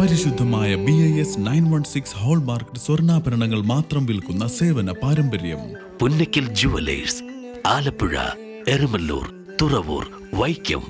പരിശുദ്ധമായ BIS 916 hallmark സ്വർണ്ണാഭരണങ്ങൾ മാത്രം വിൽക്കുന്ന സേവന പാരമ്പര്യം. പുന്നക്കൽ ജുവലേഴ്സ്, ആലപ്പുഴ, എരമല്ലൂർ, തുറവൂർ, വൈക്കം.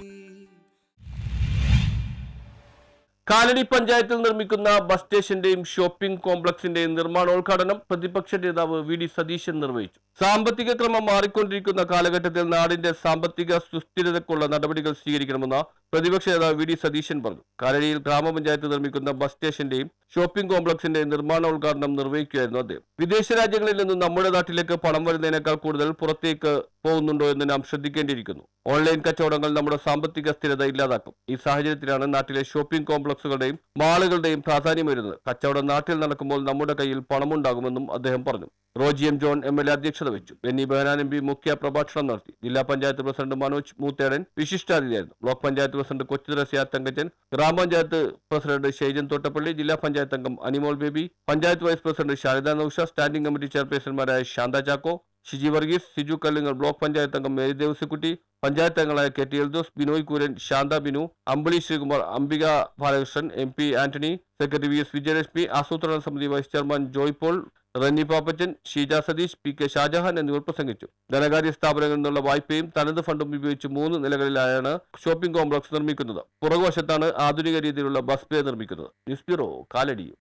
കാലടി പഞ്ചായത്തിൽ നിർമ്മിക്കുന്ന ബസ് സ്റ്റേഷന്റെയും ഷോപ്പിംഗ് കോംപ്ലക്സിന്റെയും നിർമ്മാണോദ്ഘാടനം പ്രതിപക്ഷ നേതാവ് VD സതീശൻ നിർവഹിച്ചു. സാമ്പത്തിക ക്രമം മാറിക്കൊണ്ടിരിക്കുന്ന കാലഘട്ടത്തിൽ നാടിന്റെ സാമ്പത്തിക സുസ്ഥിരതയ്ക്കുള്ള നടപടികൾ സ്വീകരിക്കണമെന്ന് പ്രതിപക്ഷ നേതാവ് VD സതീശൻ പറഞ്ഞു. കാലടിയിൽ ഗ്രാമപഞ്ചായത്ത് നിർമ്മിക്കുന്ന ബസ് സ്റ്റേഷന്റെയും ഷോപ്പിംഗ് കോംപ്ലക്സിന്റെയും നിർമ്മാണോദ്ഘാടനം നിർവഹിക്കുകയായിരുന്നു അദ്ദേഹം. വിദേശ രാജ്യങ്ങളിൽ നിന്ന് നമ്മുടെ നാട്ടിലേക്ക് പണം വരുന്നതിനേക്കാൾ കൂടുതൽ പുറത്തേക്ക് പോകുന്നുണ്ടോ എന്ന് നാം ശ്രദ്ധിക്കേണ്ടിയിരിക്കുന്നു. ഓൺലൈൻ കച്ചവടങ്ങൾ നമ്മുടെ സാമ്പത്തിക സ്ഥിരത ഇല്ലാതാക്കും. ഈ സാഹചര്യത്തിലാണ് നാട്ടിലെ ഷോപ്പിംഗ് കോംപ്ലക്സുകളുടെയും മാളുകളുടെയും പ്രാധാന്യം വരുന്നത്. കച്ചവടം നാട്ടിൽ നടക്കുമ്പോൾ നമ്മുടെ കയ്യിൽ പണമുണ്ടാകുമെന്നും അദ്ദേഹം പറഞ്ഞു. റോജി M. ജോൺ MLA അധ്യക്ഷത വെച്ചു. ബെന്നി ബെഹനാൻ MP മുഖ്യ പ്രഭാഷണം നടത്തി. ജില്ലാ പഞ്ചായത്ത് പ്രസിഡന്റ് മനോജ് മൂത്തേടൻ വിശിഷ്ടാതിഥിയായിരുന്നു. ബ്ലോക്ക് പഞ്ചായത്ത് പ്രസിഡന്റ് കൊച്ചുതരസ്യ തങ്കച്ചൻ, ഗ്രാമപഞ്ചായത്ത് പ്രസിഡന്റ് ഷൈജൻ തോട്ടപ്പള്ളി, ജില്ലാ പഞ്ചായത്ത് അംഗം Animol Baby, panchayat vice president Sharada Nausha, standing committee ചെയർപേഴ്സൺമാരായ ശാന്ത ചാക്കോ, ഷിജി വർഗീസ്, സിജു കല്ലിങ്ങൽ, ബ്ലോക്ക് പഞ്ചായത്ത് അംഗം മേരി ദേവസിക്കുട്ടി, പഞ്ചായത്ത് അംഗങ്ങളായ KT എൽദോസ്, ബിനോയ് കൂരൻ, ശാന്ത ബിനു, അമ്പിളി ശ്രീകുമാർ, അംബിക ബാലകൃഷ്ണൻ, MP ആന്റണി, സെക്രട്ടറി VS വിജയലക്ഷ്മി, ആസൂത്രണ സമിതി vice chairman Joy Paul, Ranni Pappachan, Sheeja Satheesh, PK Shah Jahan എന്നിവർ പ്രസംഗിച്ചു. ധനകാര്യ സ്ഥാപനങ്ങളിൽ നിന്നുള്ള വായ്പയും തനത് ഫണ്ടും ഉപയോഗിച്ച് 3 നിലകളിലായാണ് ഷോപ്പിംഗ് കോംപ്ലക്സ് നിർമ്മിക്കുന്നത്. പുറകുവശത്താണ് ആധുനിക രീതിയിലുള്ള ബസ് ബേ നിർമ്മിക്കുന്നത്. News bureau, Kalady.